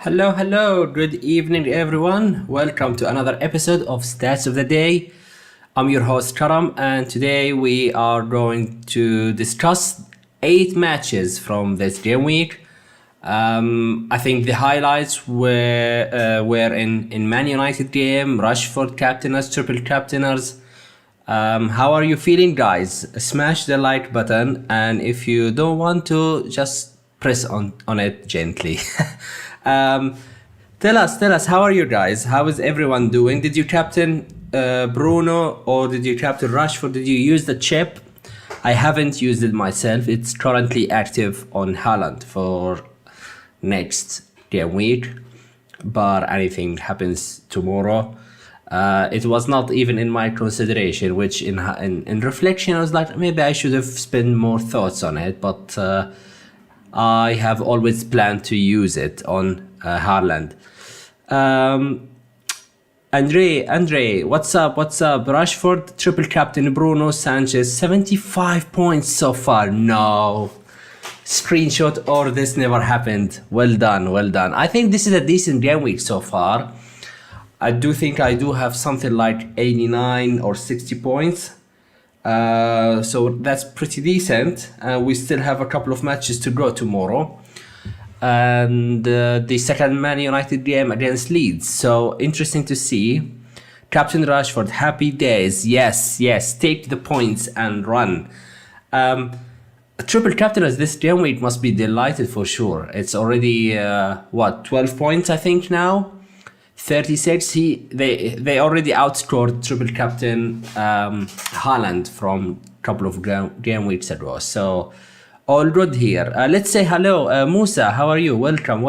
Hello, good evening everyone. Welcome to another episode of Stats of the Day. I'm your host Karam, and today we are going to discuss 8 matches from this game week. I think the highlights were in Man United game, Rashford captainers, triple captainers. How are you feeling, guys? Smash the like button, and if you don't want to, just press on it gently. Tell us, how are you guys? How is everyone doing? Did you captain Bruno or did you captain Rashford? Did you use the chip? I haven't used it myself. It's currently active on Haaland for next game week, but anything happens tomorrow. It was not even in my consideration, which in reflection I was like, maybe I should have spent more thoughts on it, but I have always planned to use it on Haaland. Andre, what's up? Rashford, triple captain Bruno, Sanchez, 75 points so far. No. Screenshot or this never happened. Well done. I think this is a decent game week so far. I do think I do have something like 89 or 60 points. So that's pretty decent. We still have a couple of matches to go tomorrow. And the second Man United game against Leeds. So interesting to see. Captain Rashford, happy days. Yes. Take the points and run. Triple captainers this game week must be delighted for sure. It's already 12 points I think now. 36. They already outscored triple captain Haaland from a couple of game weeks ago. So all good here. Let's say hello, Musa. How are you? Welcome.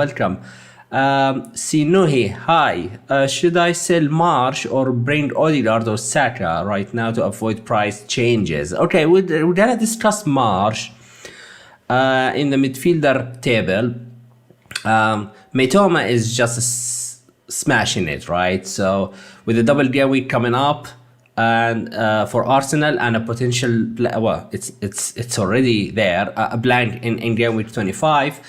Sinuhi, hi. Should I sell Marsh or bring Odegaard or Saka right now to avoid price changes? Okay, we're gonna discuss Marsh in the midfielder table. Mitoma is just smashing it, right? So with the double game week coming up, and for Arsenal and a potential it's already there, a blank in game week 25.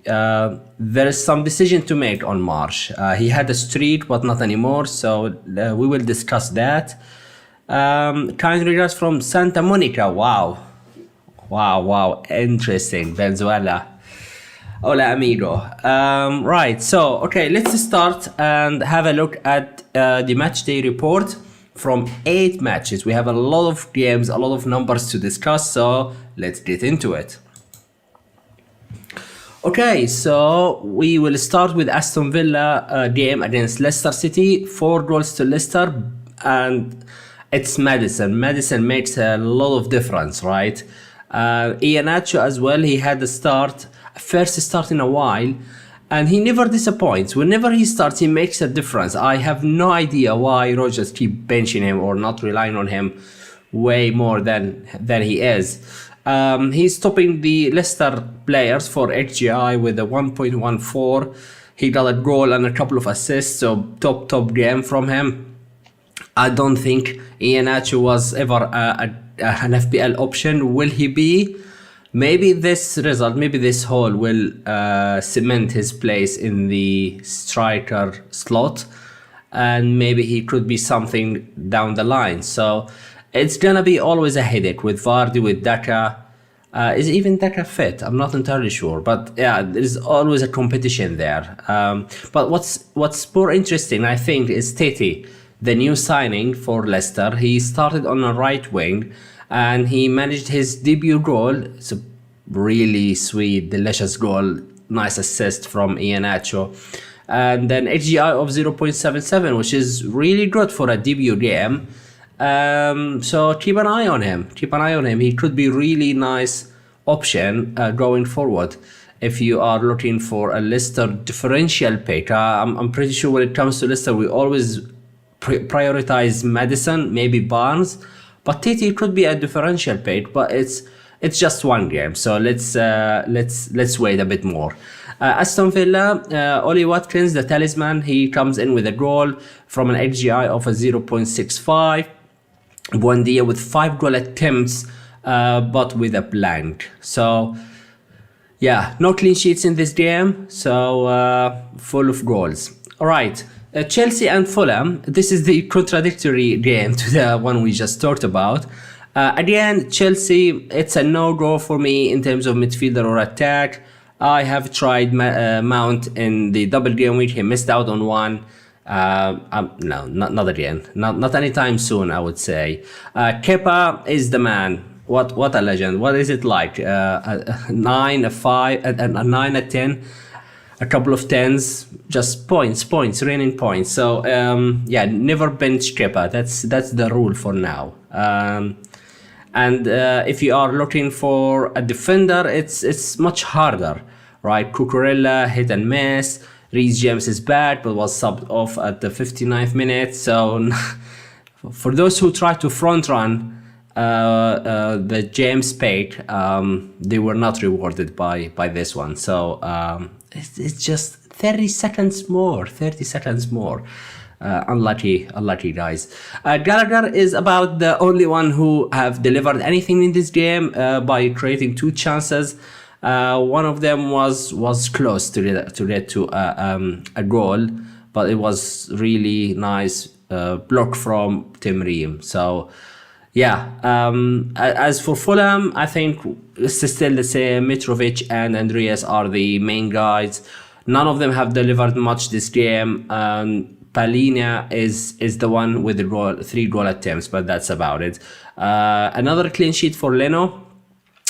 There is some decision to make on Marsh. He had a streak but not anymore, so we will discuss that. Kind regards from Santa Monica. Wow, interesting. Venezuela. Hola amigo. Right, so okay, let's start and have a look at the match day report from 8 matches. We have a lot of games, a lot of numbers to discuss, so let's get into it. Okay, so we will start with Aston Villa game against Leicester City. 4 goals to Leicester, and it's Maddison. Maddison makes a lot of difference, right? Iheanacho as well, he had a first start in a while, and he never disappoints. Whenever he starts, he makes a difference. I have no idea why Rodgers keep benching him or not relying on him way more than he is. He's topping the Leicester players for XGI with a 1.14. He got a goal and a couple of assists, so top game from him. I don't think Iheanacho was ever an FPL option. Will he be? Maybe this haul will cement his place in the striker slot, and maybe he could be something down the line. So it's gonna be always a headache with Vardy, with Daka. Is even Daka fit? I'm not entirely sure, but yeah, there's always a competition there. But what's more interesting, I think, is Tete, the new signing for Leicester. He started on a right wing, and he managed his debut goal. It's a really sweet, delicious goal. Nice assist from Iheanacho. And then XGI of 0.77, which is really good for a debut game. So keep an eye on him. He could be really nice option going forward. If you are looking for a Leicester differential pick, I'm pretty sure when it comes to Leicester, we always prioritize Maddison, maybe Barnes. But Titi could be a differential pick, but it's just one game, so let's wait a bit more. Aston Villa, Ollie Watkins, the talisman, he comes in with a goal from an XGI of a 0.65. Buendia with 5 goal attempts, but with a blank. So Yeah, no clean sheets in this game, so full of goals. All right, Chelsea and Fulham. This is the contradictory game to the one we just talked about. Again, Chelsea, it's a no-go for me in terms of midfielder or attack. I have tried Mount in the double game week. He missed out on one. No, not again. Not anytime soon, I would say. Kepa is the man. What a legend. What is it like? A 9, a 5, a 9, a 10, a couple of 10s, just points, raining points. So yeah, never bench Kepa. That's the rule for now. And if you are looking for a defender, it's much harder, right? Cucurella hit and miss. Reece James is bad, but was subbed off at the 59th minute. So for those who try to front run the James pick, they were not rewarded by this one. So it's just 30 seconds more. Unlucky guys. Gallagher is about the only one who have delivered anything in this game by creating 2 chances. One of them was close to get to a goal, but it was really nice block from Tim Ream. So yeah, as for Fulham, I think it's still the same. Mitrovic and Andreas are the main guys. None of them have delivered much this game. Palhinha is the one with the 3 goal attempts, but that's about it. Another clean sheet for Leno.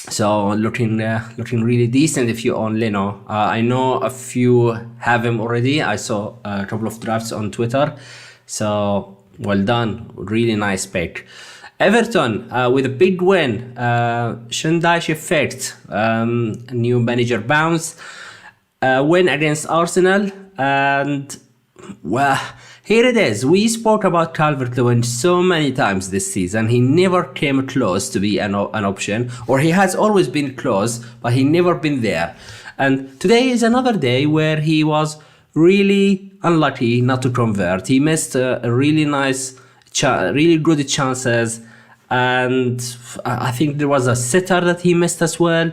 So looking really decent if you own Leno. I know a few have him already. I saw a couple of drafts on Twitter. So well done. Really nice pick. Everton with a big win. Shandash effect. New manager bounce. Win against Arsenal. And well, here it is. We spoke about Calvert-Lewin so many times this season. He never came close to be an option, or he has always been close, but he never been there. And today is another day where he was really unlucky not to convert. He missed a really nice, really good chances, and I think there was a sitter that he missed as well.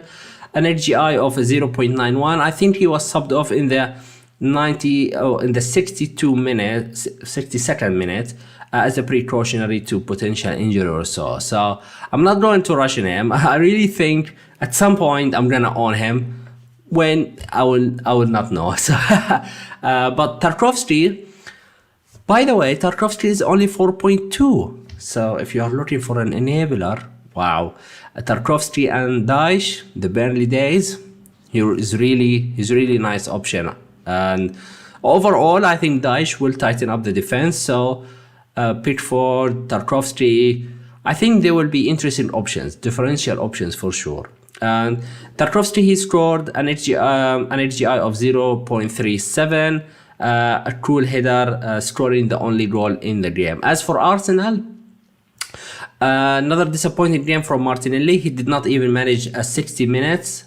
An XGI of 0.91. I think he was subbed off in the 62nd minute as a precautionary to potential injury or so. So I'm not going to rush him. I really think at some point I'm gonna own him. When I will not know. So, but Tarkowski, by the way, Tarkowski is only 4.2. So if you are looking for an enabler, wow, Tarkowski and Daesh, the Burnley days, he's really nice option. And overall, I think Daesh will tighten up the defense. So Pickford, Tarkowski, I think there will be interesting options, differential options for sure. And Tarkowski, he scored an XGI of 0.37, a cool header, scoring the only goal in the game. As for Arsenal, another disappointing game from Martinelli. He did not even manage 60 minutes.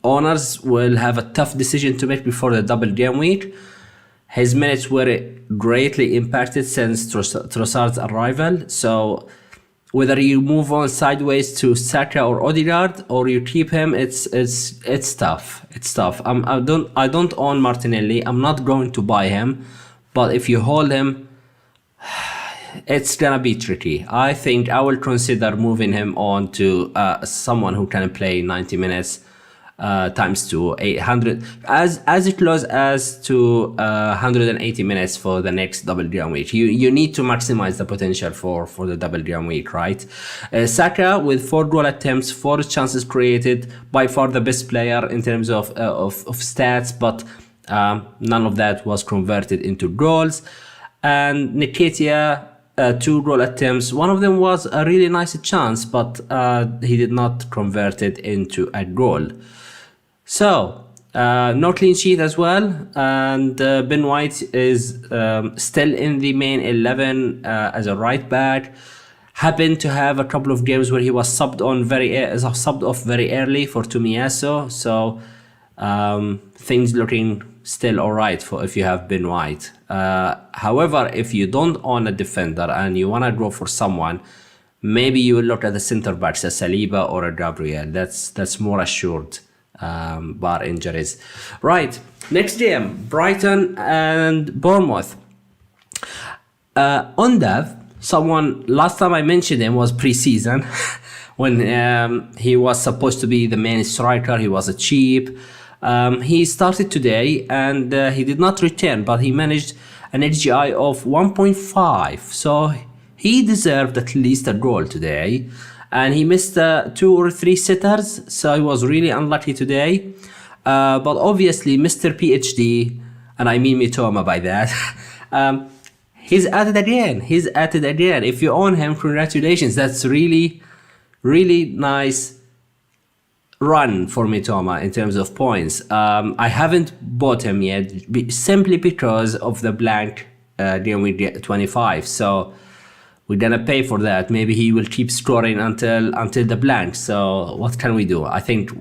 Owners will have a tough decision to make before the double game week. His minutes were greatly impacted since Trossard's arrival. So whether you move on sideways to Saka or Odegaard or you keep him, it's tough. It's tough. I don't own Martinelli. I'm not going to buy him, but if you hold him, it's gonna be tricky. I think I will consider moving him on to someone who can play 90 minutes times 2, 800, as close as to 180 minutes for the next double game week. You need to maximize the potential for the double game week, right? Saka with 4 goal attempts, 4 chances created, by far the best player in terms of stats, but none of that was converted into goals. And Nketiah, 2 goal attempts. One of them was a really nice chance, but he did not convert it into a goal. So no clean sheet as well, and Ben White is still in the main 11 as a right back. Happened to have a couple of games where he was subbed off very early for Tomiyasu. So things looking still alright for if you have Ben White. However, if you don't own a defender and you wanna go for someone, maybe you will look at the center backs, a Saliba or a Gabriel. That's more assured. bar injuries. Right, next game, Brighton and Bournemouth. Undav, someone last time I mentioned him was pre-season when he was supposed to be the main striker. He was a cheap. He started today and he did not return, but he managed an HGI of 1.5. So he deserved at least a goal today. And he missed 2 or 3 sitters, so he was really unlucky today. But obviously, Mr. PhD, and I mean Mitoma by that, he's at it again. He's at it again. If you own him, congratulations. That's really, really nice run for Mitoma in terms of points. I haven't bought him yet simply because of the blank GW25. So we're gonna pay for that. Maybe he will keep scoring until the blank. So what can we do? I think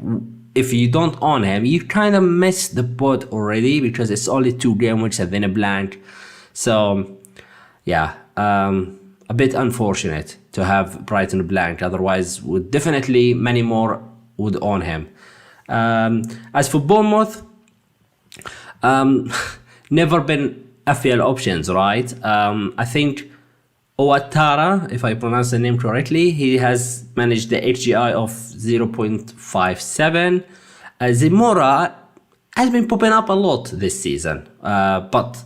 if you don't own him, you kind of missed the boat already because it's only 2 game weeks and then a blank. So yeah, a bit unfortunate to have Brighton blank. Otherwise, would definitely many more would own him. As for Bournemouth, never been FPL options, right? I think Ouattara, if I pronounce the name correctly, he has managed the HGI of 0.57. Zamora has been popping up a lot this season, but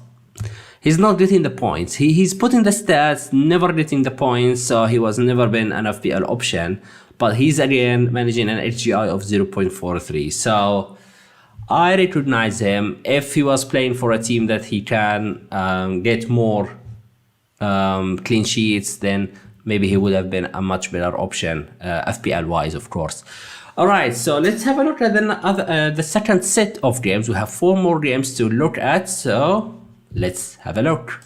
he's not getting the points. He's putting the stats, never getting the points, so he was never been an FPL option. But he's again managing an HGI of 0.43. So I recognize him. If he was playing for a team that he can get more clean sheets, then maybe he would have been a much better option, FPL wise, of course. All right, so let's have a look at the second set of games. We have 4 more games to look at, so let's have a look.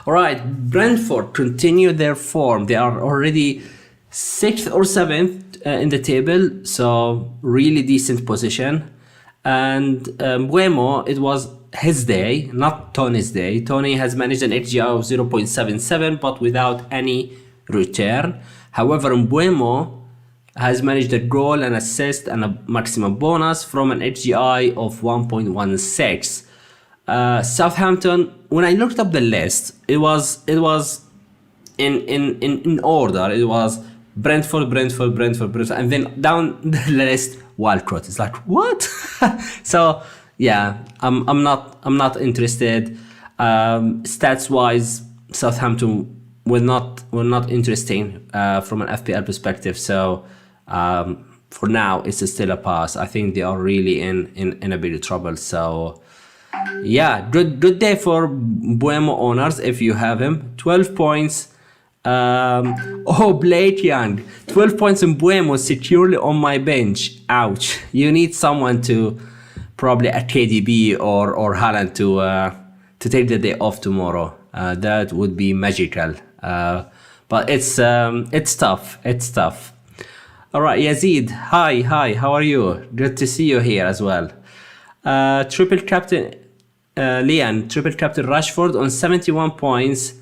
All right, Brentford continue their form. They are already 6th or 7th in the table, so really decent position. And Buemo, it was his day, not Tony's day. Tony has managed an HGI of 0.77, but without any return. However, Buemo has managed a goal, an assist, and a maximum bonus from an HGI of 1.16. Southampton, when I looked up the list, it was in order. It was Brentford, and then down the list, Walcott. It's like, what? So yeah, I'm not interested. Stats wise, Southampton were not interesting from an FPL perspective. So for now, it's still a pass. I think they are really in a bit of trouble. So yeah, good day for Buemo owners if you have him. 12 points. Blake Young, 12 points in Buemo securely on my bench. Ouch. You need someone to, probably a KDB or Haaland to take the day off tomorrow. That would be magical. But it's tough. It's tough. All right, Yazid. Hi. How are you? Good to see you here as well. Triple captain Lian, triple captain Rashford on 71 points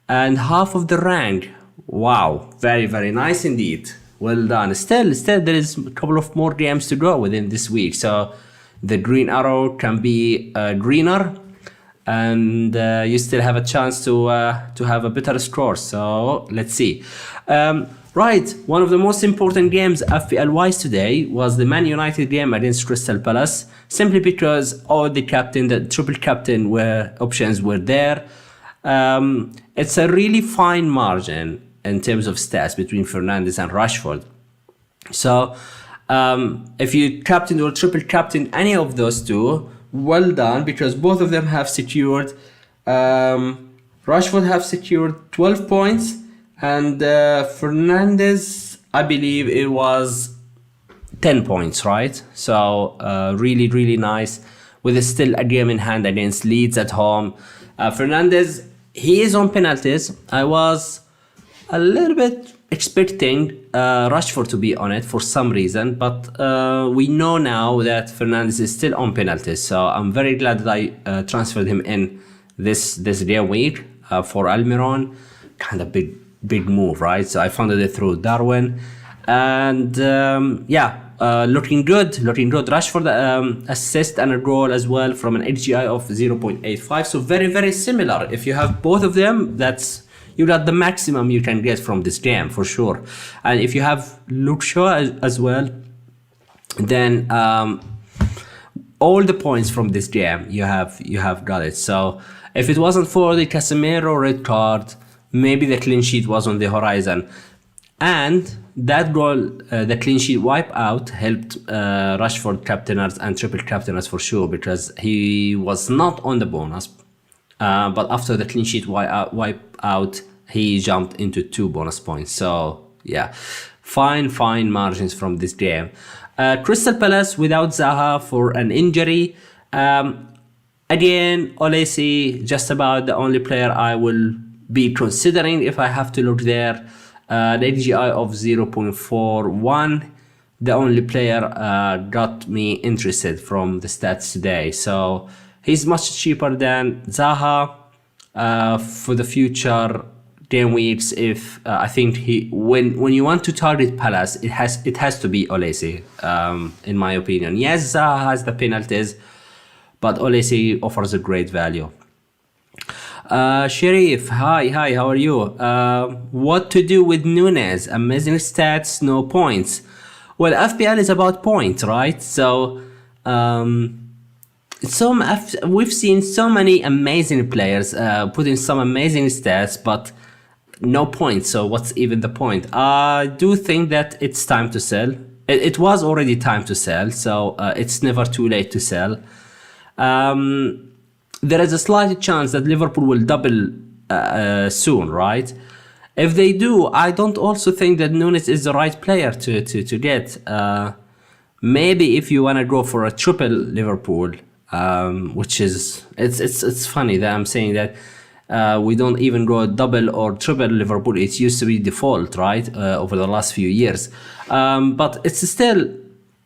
and half of the rank. Wow, very, very nice indeed. Well done. Still there is a couple of more games to go within this week, so the green arrow can be greener, and you still have a chance to have a better score. So let's see. Right, one of the most important games FPL wise today was the Man United game against Crystal Palace, simply because all the triple captain options were there. It's a really fine margin in terms of stats between Fernandes and Rashford. So if you captain or triple captain any of those two, well done, because both of them have secured, Rashford have secured 12 points, and Fernandes, I believe it was 10 points, right? So really, really nice, with still a game in hand against Leeds at home. Fernandes, he is on penalties. I was a little bit expecting Rashford to be on it for some reason, but we know now that Fernandes is still on penalties, so I'm very glad that I transferred him in this game week for Almiron. Kind of big move, right? So I funded it through Darwin, and yeah, looking good. Rashford assist and a goal as well from an HGI of 0.85. So very, very similar. If you have both of them, you got the maximum you can get from this game for sure. And if you have Luke Shaw as well, then all the points from this game you have got it. So if it wasn't for the Casemiro red card, maybe the clean sheet was on the horizon. And that goal, the clean sheet wipeout, helped Rashford captainers and triple captainers for sure, because he was not on the bonus. But after the clean sheet wipeout, he jumped into 2 bonus points. So yeah, fine margins from this game. Crystal Palace without Zaha for an injury. Again, Olesi, just about the only player I will be considering if I have to look there. The HGI of 0.41. The only player got me interested from the stats today. So he's much cheaper than Zaha for the future game weeks. If I think when you want to target Palace, it has to be Olesi, in my opinion. Yes, Zaha has the penalties, but Olesi offers a great value. Sharif, hi, how are you? What to do with Nunes? Amazing stats, no points. Well, FPL is about points, right? So we've seen so many amazing players put in some amazing stats, but no points. So what's even the point? I do think that it's time to sell. It was already time to sell, so it's never too late to sell. There is a slight chance that Liverpool will double soon, right? If they do, I don't also think that Nunes is the right player to get. Maybe if you want to go for a triple Liverpool, which is it's funny that I'm saying that we don't even go double or triple Liverpool. It used to be default, right, over the last few years. But it's still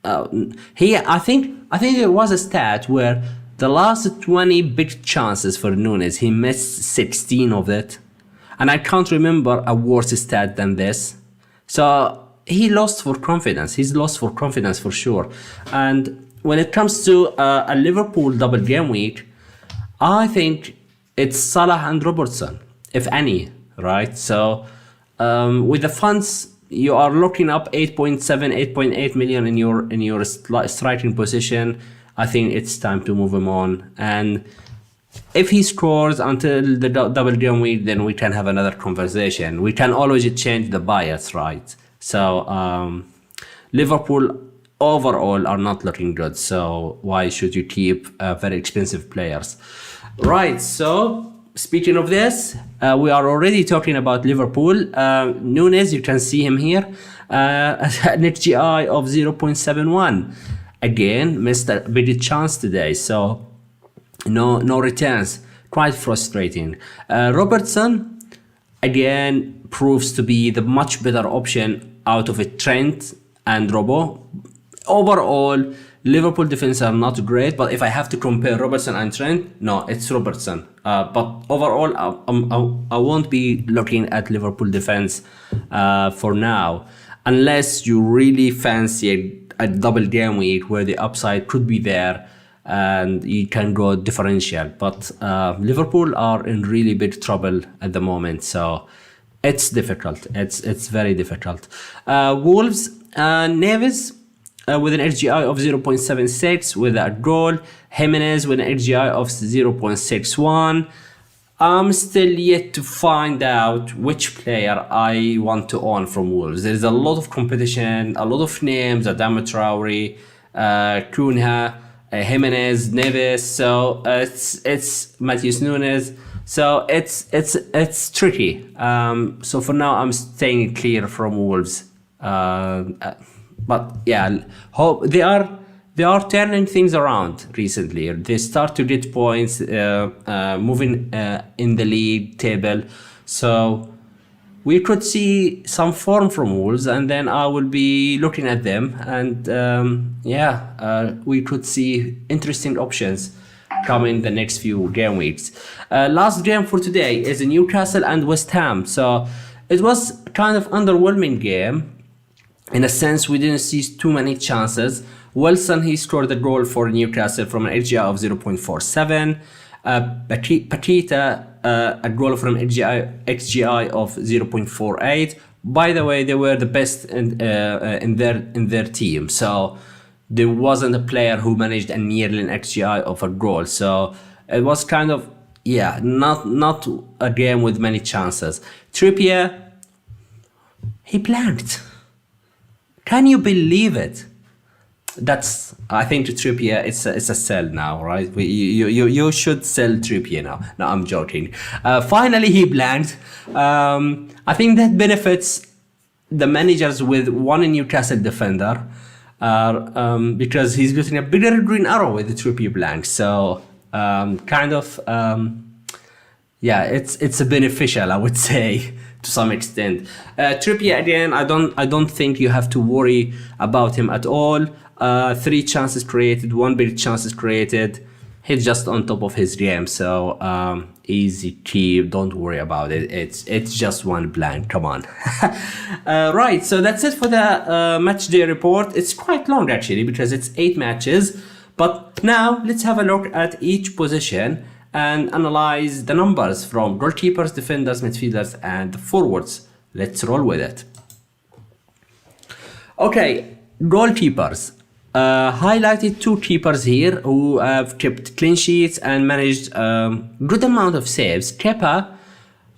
I think there was a stat where the last 20 big chances for Nunes, he missed 16 of it. And I can't remember a worse stat than this. So he lost for confidence. He's lost for confidence for sure. And when it comes to a Liverpool double game week, I think it's Salah and Robertson, if any, right? So with the funds, you are looking up 8.7, 8.8 million in your striking position. I think it's time to move him on. And if he scores until the double game week, then we can have another conversation. We can always change the bias, right? So Liverpool overall are not looking good. So why should you keep very expensive players? Right, so speaking of this, we are already talking about Liverpool. Nunes, you can see him here, an XGI of 0.71. Again, missed a big chance today, so no returns. Quite frustrating. Robertson, again, proves to be the much better option out of a Trent and Robo. Overall, Liverpool defense are not great, but if I have to compare Robertson and Trent, no, it's Robertson. But overall, I won't be looking at Liverpool defense for now, unless you really fancy a double game week where the upside could be there and you can go differential. But Liverpool are in really big trouble at the moment, so it's difficult. It's very difficult. Wolves, Neves with an XGI of 0.76 with a goal. Jimenez with an XGI of 0.61. I'm still yet to find out which player I want to own from Wolves. There's a lot of competition, a lot of names: Adama Traore, Cunha, Jimenez, Neves. So it's Matheus Nunes. So it's tricky. So for now, I'm staying clear from Wolves. But yeah, hope they are turning things around recently. They start to get points, moving in the league table. So we could see some form from Wolves, and then I will be looking at them. And we could see interesting options coming the next few game weeks. Last game for today is Newcastle and West Ham. So it was kind of underwhelming game. in a sense, we didn't see too many chances. Wilson, he scored a goal for Newcastle from an XGI of 0.47. Patita, a goal from XGI of 0.48. By the way, they were the best in their team. So there wasn't a player who managed a nearly an XGI of a goal. So it was kind of, yeah, not a game with many chances. Trippier, he blanked. Can you believe it? That's, I think, to Trippier, it's a sell now, right? You should sell Trippier now. No, I'm joking. Finally, he blanked. I think that benefits the managers with one Newcastle defender, because he's getting a bigger green arrow with the Trippier blank. So yeah, it's a beneficial, I would say, to some extent. Trippier, again, I don't think you have to worry about him at all. 3 chances created, 1 big chances created. He's just on top of his game, so easy keep. Don't worry about it. It's just 1 blank. Come on. Right, so that's it for the match day report. It's quite long actually because it's 8 matches. But now let's have a look at each position and analyze the numbers from goalkeepers, defenders, midfielders, and forwards. Let's roll with it. Okay, goalkeepers. Highlighted 2 keepers here who have kept clean sheets and managed good amount of saves. Kepa,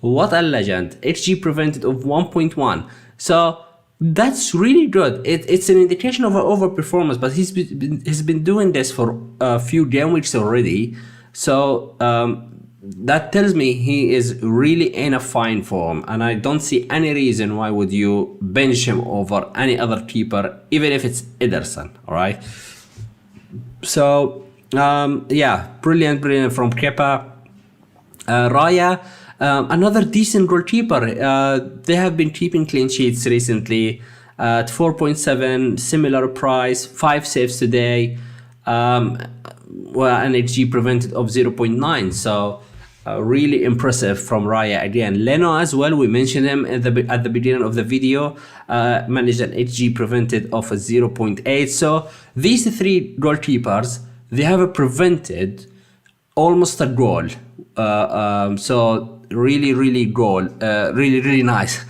what a legend. XG prevented of 1.1. So that's really good. It's an indication of an overperformance, but he's been doing this for a few game weeks already. So that tells me he is really in a fine form, and I don't see any reason why would you bench him over any other keeper, even if it's Ederson. All right. So yeah, brilliant from Kepa. Raya, another decent goalkeeper. They have been keeping clean sheets recently at 4.7, similar price, 5 saves today. Well, an XG prevented of 0.9. So really impressive from Raya again. Leno as well, we mentioned him at the beginning of the video, managed an XG prevented of a 0.8. So these 3 goalkeepers, they have prevented almost a goal. So really nice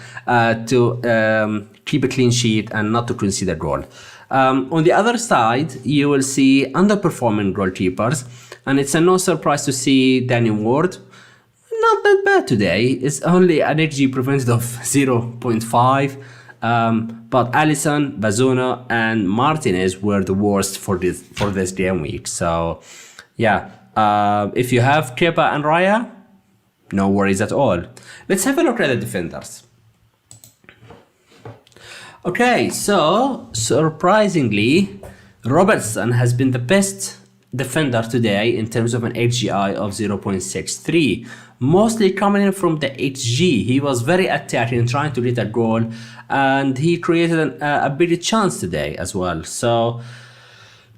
to keep a clean sheet and not to concede a goal. On the other side, you will see underperforming goalkeepers, and it's no surprise to see Danny Ward. Not that bad today. It's only an XG prevented of 0.5. But Alisson, Bazuna, and Martinez were the worst for this game week. So yeah, if you have Kepa and Raya, no worries at all. Let's have a look at the defenders. Okay, so surprisingly, Robertson has been the best defender today in terms of an XGI of 0.63, mostly coming in from the XG. He was very attacking, trying to get a goal, and he created a big chance today as well. So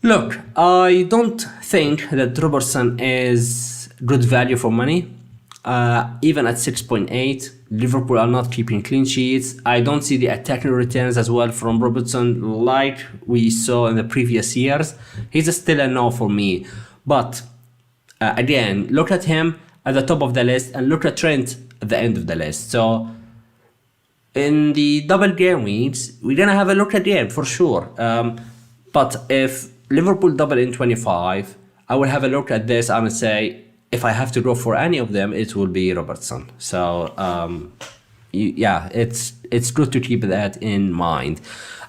look, I don't think that Robertson is good value for money. Even at 6.8, Liverpool are not keeping clean sheets. I don't see the attacking returns as well from Robertson like we saw in the previous years. He's still a no for me. But again, look at him at the top of the list and look at Trent at the end of the list. So in the double game weeks, we're gonna have a look at him for sure. But if Liverpool double in 25, I will have a look at this and say, if I have to go for any of them, it will be Robertson. So yeah, it's good to keep that in mind.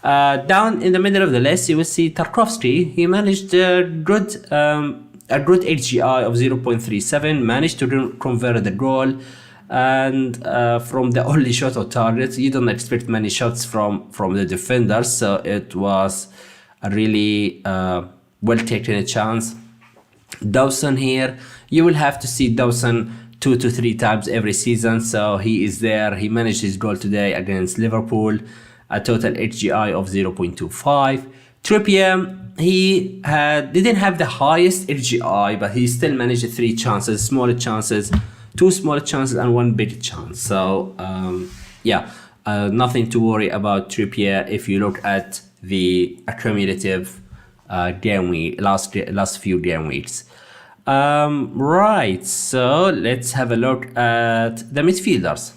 Down in the middle of the list, you will see Tarkowski. He managed a good HGI of 0.37, managed to convert the goal, and from the only shot on target. You don't expect many shots from the defenders, so it was a really well taken chance. Dawson here, you will have to see Dawson 2 to 3 times every season, so he is there. He managed his goal today against Liverpool, a total HGI of 0.25. Trippier, he didn't have the highest HGI, but he still managed 3 chances, smaller chances, 2 smaller chances and 1 big chance. So yeah, Nothing to worry about Trippier if you look at the accumulative game week, last few game weeks. Right, so let's have a look at the midfielders.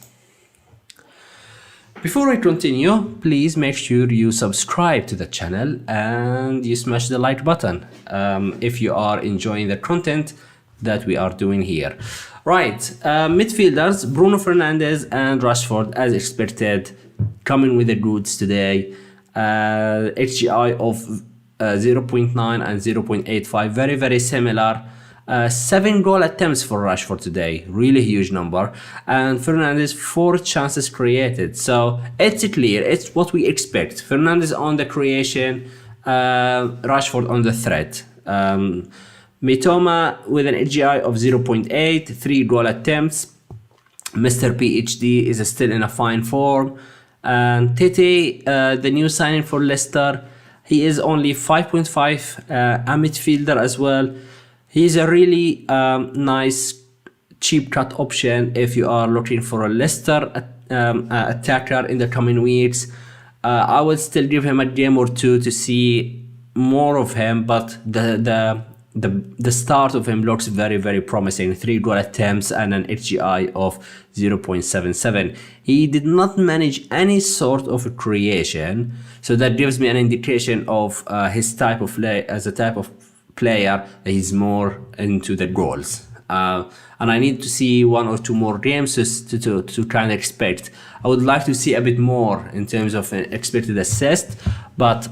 Before I continue, please make sure you subscribe to the channel and you smash the like button if you are enjoying the content that we are doing here. Right, midfielders, Bruno Fernandes and Rashford, as expected, coming with the goods today. HGI of 0.9 and 0.85, very, very similar. 7 goal attempts for Rashford today, really huge number, and Fernandes 4 chances created. So it's clear, it's what we expect. Fernandes on the creation, Rashford on the threat. Mitoma with an HGI of 0.8, 3 goal attempts. Mr. PhD is still in a fine form. And Tete, the new signing for Leicester, he is only 5.5, a midfielder as well. He's a really nice cheap cut option if you are looking for a Leicester attacker in the coming weeks. I would still give him a game or two to see more of him, but the start of him looks very, very promising. 3 goal attempts and an HGI of 0.77. He did not manage any sort of creation, so that gives me an indication of his type of play as a type of player. He's more into the goals, and I need to see 1 or 2 more games to kind of expect. I would like to see a bit more in terms of expected assist, but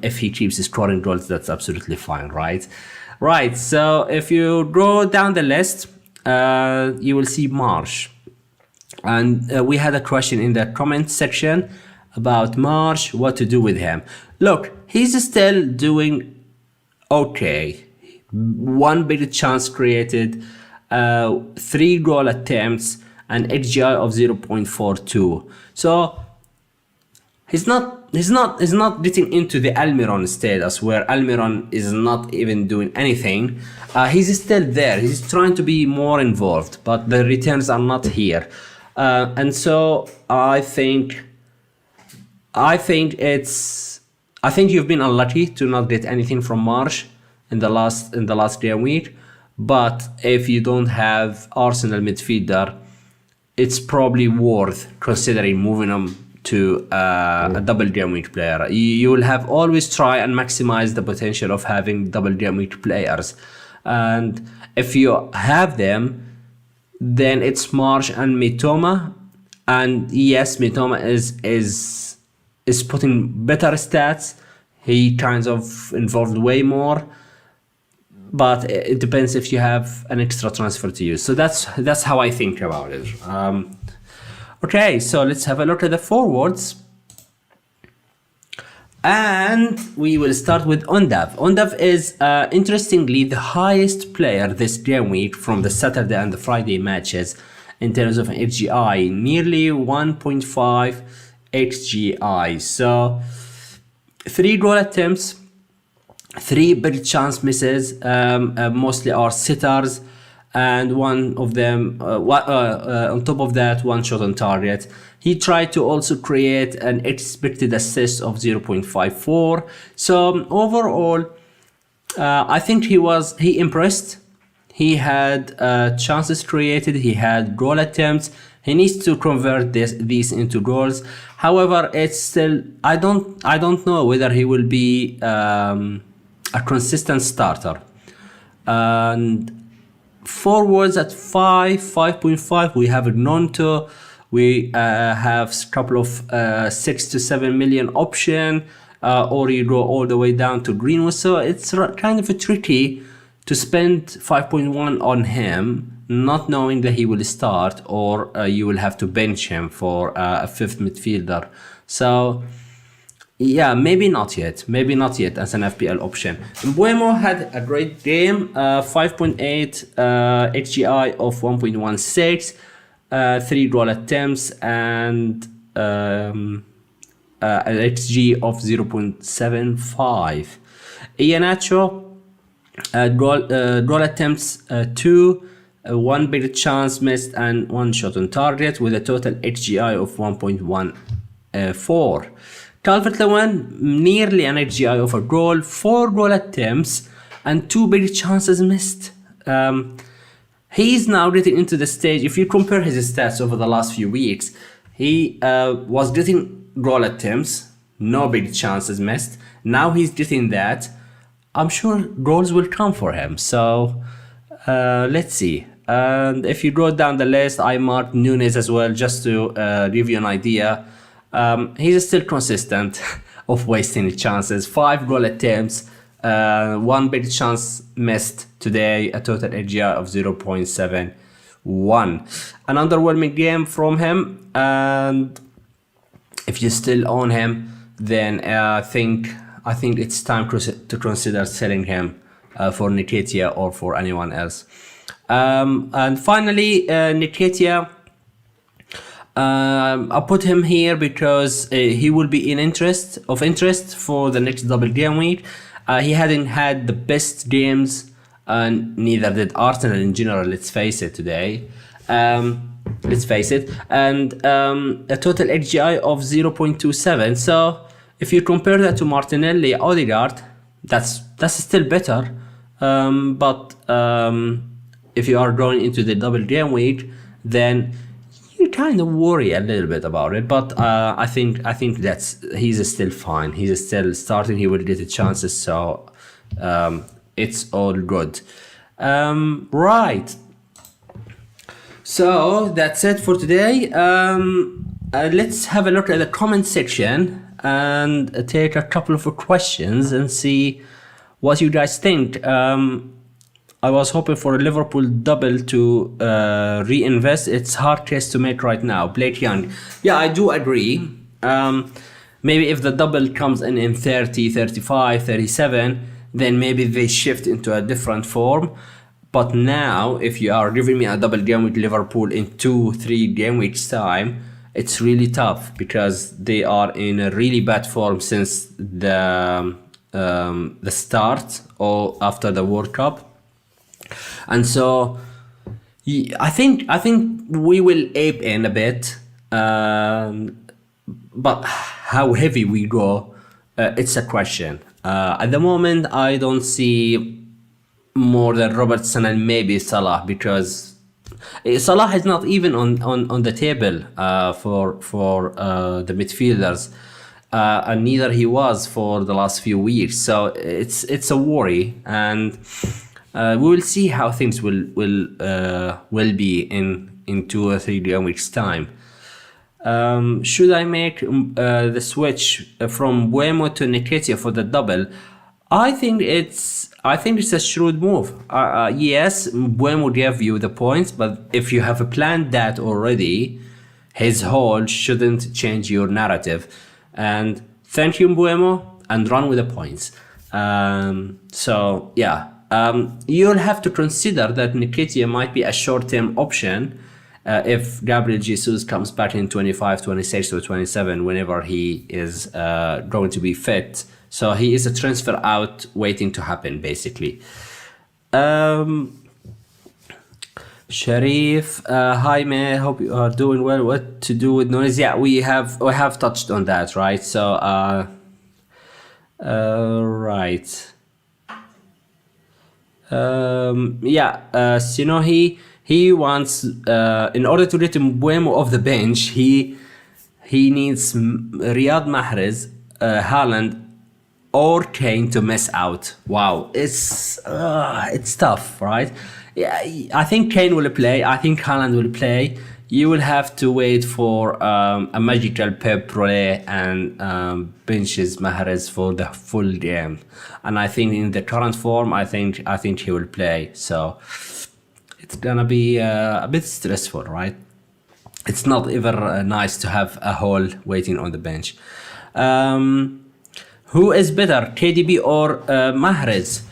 if he keeps scoring goals, that's absolutely fine, right? Right, so if you go down the list, you will see Marsh, and we had a question in the comment section about Marsh, what to do with him. Look, he's still doing okay. 1 big chance created, 3 goal attempts, and HGI of 0.42. So he's not getting into the Almiron status where Almiron is not even doing anything. He's still there. He's trying to be more involved, but the returns are not here. And so I think you've been unlucky to not get anything from Marsh in the last game week. But if you don't have Arsenal midfielder, it's probably worth considering moving him to a double game week player. You will have always try and maximize the potential of having double game week players, and if you have them, then it's Marsh and Mitoma. And yes, Mitoma is putting better stats. He kind of involved way more, but it depends if you have an extra transfer to use. So that's how I think about it. Okay, so let's have a look at the forwards. And we will start with Undav. Undav is, interestingly, the highest player this game week from the Saturday and the Friday matches in terms of HGI, nearly 1.5 HGI. So 3 goal attempts, 3 big chance misses, mostly are sitters, and 1 of them, on top of that, 1 shot on target. He tried to also create an expected assist of 0.54. So overall, I think he impressed. He had chances created. He had goal attempts. He needs to convert these into goals. However, it's still, I don't know whether he will be a consistent starter. And forwards at 5.5, we have Gnonto. We have a couple of 6 to 7 million option, or you go all the way down to Greenwood. So it's kind of tricky to spend 5.1 on him, not knowing that he will start, or you will have to bench him for a 5th midfielder. So yeah, maybe not yet as an FPL option. Mbuemo had a great game, 5.8 HGI of 1.16, 3 goal attempts, and an XG of 0.75. Iheanacho, goal attempts 2, one big chance missed, and one shot on target, with a total HGI of 1.14. Calvert-Lewin, nearly an HGI of a goal, 4 goal attempts, and 2 big chances missed. He's now getting into the stage, if you compare his stats over the last few weeks, he was getting goal attempts, no big chances missed. Now he's getting that. I'm sure goals will come for him. So let's see. And if you go down the list, I marked Nunes as well, just to give you an idea. He's still consistent of wasting chances. 5 goal attempts, 1 big chance missed today, a total AGI of 0.71. An underwhelming game from him, and if you still own him, then I think it's time to consider selling him for Nketiah or for anyone else. And finally, Nketiah, I put him here because he will be interest for the next double game week. He hadn't had the best games, and neither did Arsenal in general. Let's face it today. Let's face it, and a total XGI of 0.27. So if you compare that to Martinelli, Odegaard, that's still better. But if you are going into the double game week, then you kind of worry a little bit about it. But I think he's still fine. He's still starting. He will get the chances. So it's all good. Right. So that's it for today. Let's have a look at the comment section and take a couple of questions and see what you guys think. I was hoping for a Liverpool double to reinvest. It's hard case to make right now. Blake Young. Yeah, I do agree. Maybe if the double comes in 30, 35, 37, then maybe they shift into a different form. But now, if you are giving me a double game with Liverpool in 2-3 game weeks time, it's really tough because they are in a really bad form since the start or after the World Cup. And so I think we will ape in a bit, but how heavy we go, it's a question. At the moment, I don't see more than Robertson and maybe Salah, because Salah is not even on the table for the midfielders, and neither he was for the last few weeks. So it's a worry, and we will see how things will be in 2 or 3 game weeks time. Should I make the switch from Buemo to Nketiah for the double? I think it's a shrewd move. Yes, Buemo gave you the points, but if you have planned that already, his hold shouldn't change your narrative. And thank you, Buemo, and run with the points. So yeah. You'll have to consider that Nketiah might be a short-term option if Gabriel Jesus comes back in 25, 26 or 27, whenever he is going to be fit. So he is a transfer out waiting to happen, basically. Sharif, hi man, hope you are doing well. What to do with noise? Yeah, we have touched on that, right? So right. He wants in order to get Mbeumo off the bench, he needs Riyad Mahrez, Haaland, or Kane to miss out. Wow, it's tough, right? Yeah, I think Kane will play. I think Haaland will play. You will have to wait for a magical Pep Roulé and benches Mahrez for the full game. And I think in the current form, I think he will play. So it's gonna be a bit stressful, right? It's not ever nice to have a hole waiting on the bench. Who is better, KDB or Mahrez?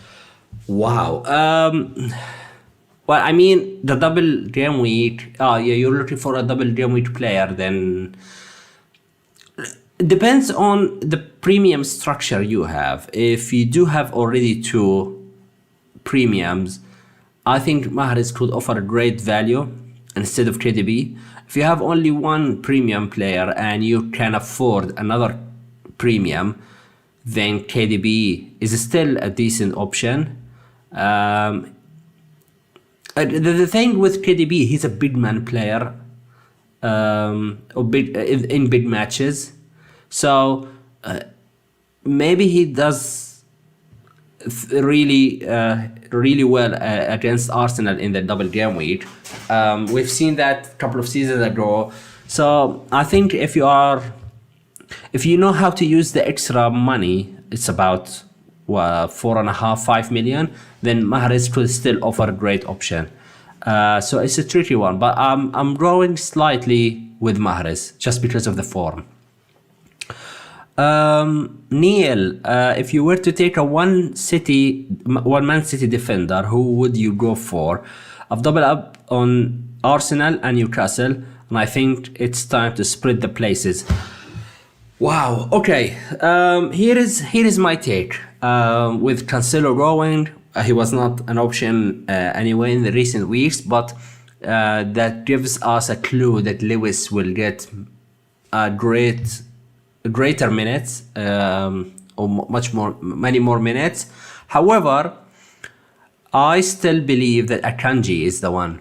Wow. Well, I mean, the double game week. Oh, yeah, you're looking for a double game week player. Then it depends on the premium structure you have. If you do have already 2 premiums, I think Mahrez could offer a great value instead of KDB. If you have only one premium player and you can afford another premium, then KDB is still a decent option. The thing with KDB, he's a big man player, in big matches, so maybe he does really well against Arsenal in the double game week. We've seen that a couple of seasons ago. So I think if you know how to use the extra money, it's about 4.5-5 million, then Mahrez could still offer a great option. So it's a tricky one, but I'm growing slightly with Mahrez just because of the form. Neil, if you were to take a one Man City defender, who would you go for? I've doubled up on Arsenal and Newcastle, and I think it's time to split the places. Wow. Okay. Here is my take. With Cancelo going, he was not an option anyway in the recent weeks, but that gives us a clue that Lewis will get greater minutes, or many more minutes. However, I still believe that Akanji is the one.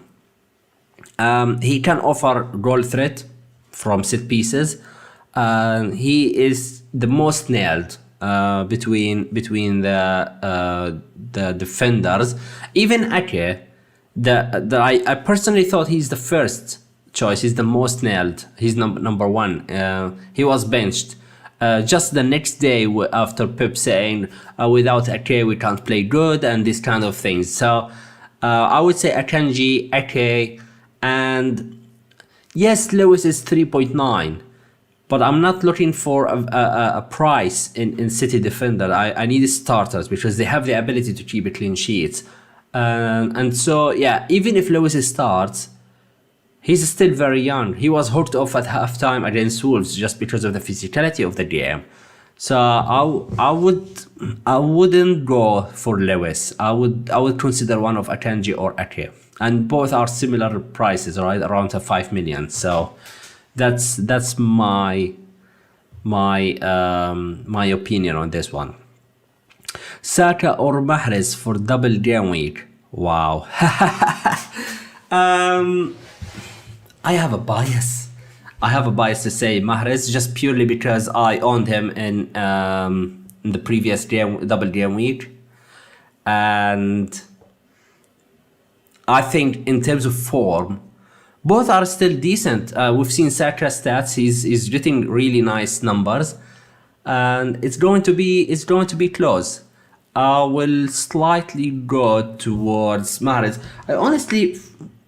He can offer goal threat from set pieces. He is the most nailed between the defenders. Even Ake, I personally thought he's the first choice. He's the most nailed. He's number one. He was benched just the next day after Pep saying without Ake we can't play good and this kind of things. So I would say Akanji, Ake, and yes, Lewis is 3.9. But I'm not looking for a price in City defender. I need starters because they have the ability to keep a clean sheet. And so, yeah, even if Lewis starts, he's still very young. He was hooked off at halftime against Wolves just because of the physicality of the game. So I wouldn't go for Lewis. I would consider one of Akanji or Ake. And both are similar prices, right? Around 5 million. So that's my opinion on this one. Saka or Mahrez for double game week? Wow. I have a bias. To say Mahrez just purely because I owned him in the previous double game week, and I think in terms of form, both are still decent. We've seen Saka stats; he's getting really nice numbers, and it's going to be close. I will slightly go towards Mahrez. I honestly,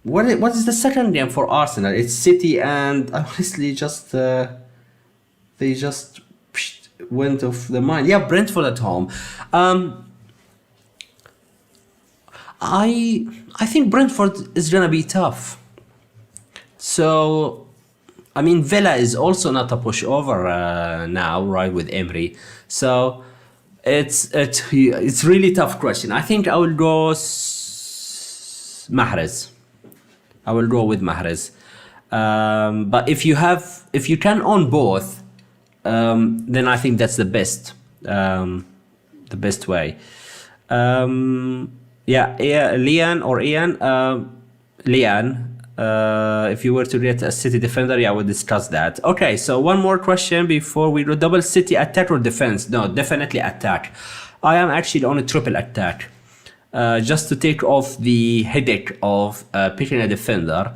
what is the second game for Arsenal? It's City, and I honestly just they just went off the mind. Yeah, Brentford at home. I think Brentford is gonna be tough. So, I mean, Villa is also not a pushover now, right, with Emery. So, it's really tough question. I think I will go Mahrez. I will go with Mahrez. But if you can own both, then I think that's the best way. Leon or Ian, Leon. If you were to get a City defender, yeah, we'll discuss that. Okay, so one more question before we do double City attack or defense. No, definitely attack. I am actually on a triple attack. Just to take off the headache of picking a defender,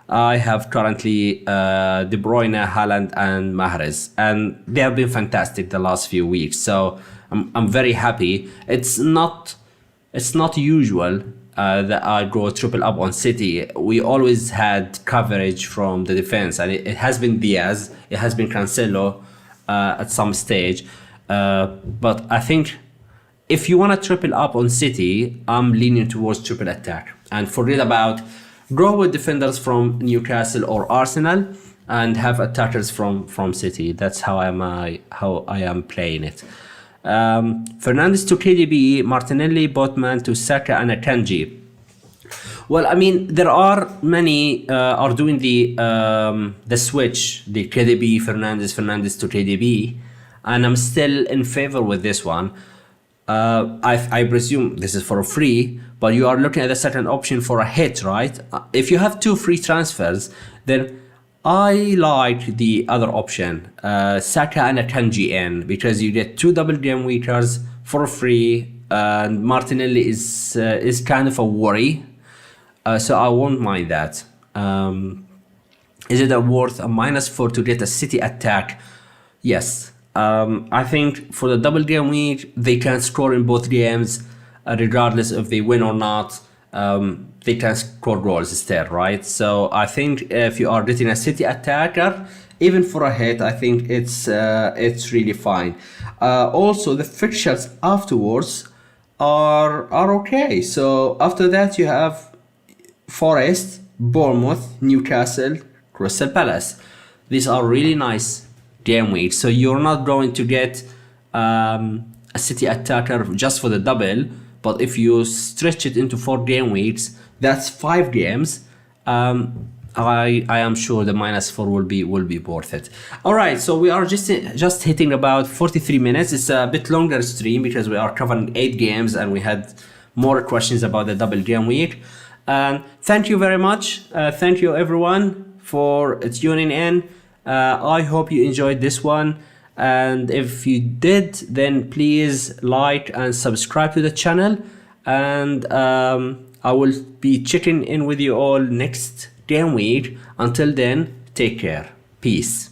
I have currently De Bruyne, Haaland, and Mahrez, and they have been fantastic the last few weeks. So I'm very happy. It's not usual that I go triple up on City. We always had coverage from the defense, and it has been Diaz, it has been Cancelo at some stage. But I think if you want to triple up on City, I'm leaning towards triple attack. And forget about go with defenders from Newcastle or Arsenal and have attackers from City. That's how I am playing it. Fernandes to KDB, Martinelli, Botman to Saka and Akanji. Well, I mean, there are many are doing the switch, the KDB Fernandes to KDB, and I'm still in favor with this one. I presume this is for free, but you are looking at a second option for a hit, right? If you have 2 free transfers, then I like the other option, Saka and Akanji in, because you get 2 double game weekers for free, and Martinelli is kind of a worry, so I won't mind that. Is it worth a -4 to get a City attack? Yes. I think for the double game week, they can score in both games, regardless if they win or not. They can score goals instead, right? So I think if you are getting a City attacker, even for a hit, I think it's really fine. Also, the fixtures afterwards are okay. So after that, you have Forest, Bournemouth, Newcastle, Crystal Palace. These are really nice game weeks. So you're not going to get a City attacker just for the double, but if you stretch it into 4 game weeks, that's 5 games. I am sure the -4 will be worth it. All right, so we are just hitting about 43 minutes. It's a bit longer stream because we are covering 8 games and we had more questions about the double game week. Thank you very much. Thank you everyone for tuning in. I hope you enjoyed this one, and if you did, then please like and subscribe to the channel, and I will be checking in with you all next game week. Until then, take care. Peace.